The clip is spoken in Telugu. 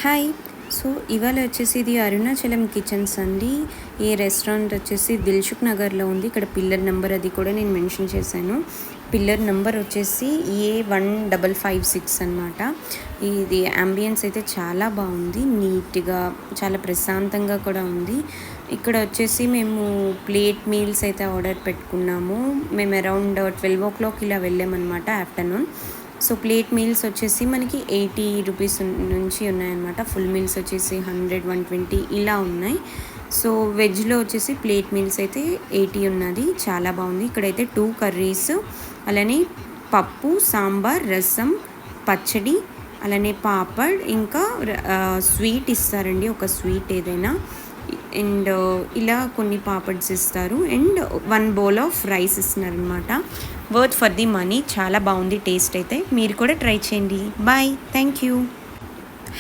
హాయ్. సో ఇవాళ వచ్చేసి ఇది అరుణాచలం కిచెన్స్ అండి. ఈ రెస్టారెంట్ వచ్చేసి దిల్సుఖ్ నగర్లో ఉంది. ఇక్కడ పిల్లర్ నెంబర్ అది కూడా నేను మెన్షన్ చేశాను. పిల్లర్ నెంబర్ వచ్చేసి A1556 అనమాట. ఇది అంబియన్స్ అయితే చాలా బాగుంది, నీట్గా చాలా ప్రశాంతంగా కూడా ఉంది. ఇక్కడ వచ్చేసి మేము ప్లేట్ మీల్స్ అయితే ఆర్డర్ పెట్టుకున్నాము. మేము అరౌండ్ 12 o'clock ఇలా వెళ్ళామన్నమాట ఆఫ్టర్నూన్. సో ప్లేట్ మీల్స్ వచ్చేసి మనకి 80 రూపీస్ నుంచి ఉన్నాయన్నమాట. ఫుల్ మీల్స్ వచ్చేసి 100, 120 ఇలా ఉన్నాయి. సో వెజ్లో వచ్చేసి ప్లేట్ మీల్స్ అయితే 80 ఉన్నది. చాలా బాగుంది. ఇక్కడైతే 2 కర్రీస్, అలానే పప్పు, సాంబార్, రసం, పచ్చడి, అలానే పాపడ్, ఇంకా స్వీట్ ఇస్తారండి, ఒక స్వీట్ ఏదైనా. అండ్ ఇలా కొన్ని పాపడ్స్ ఇస్తారు అండ్ 1 bowl ఆఫ్ రైస్ ఇస్తున్నారు అనమాట. Worth for the money. చాలా బాగుంది టేస్ట్ అయితే. మీరు కూడా ట్రై చేయండి. బాయ్. Thank you.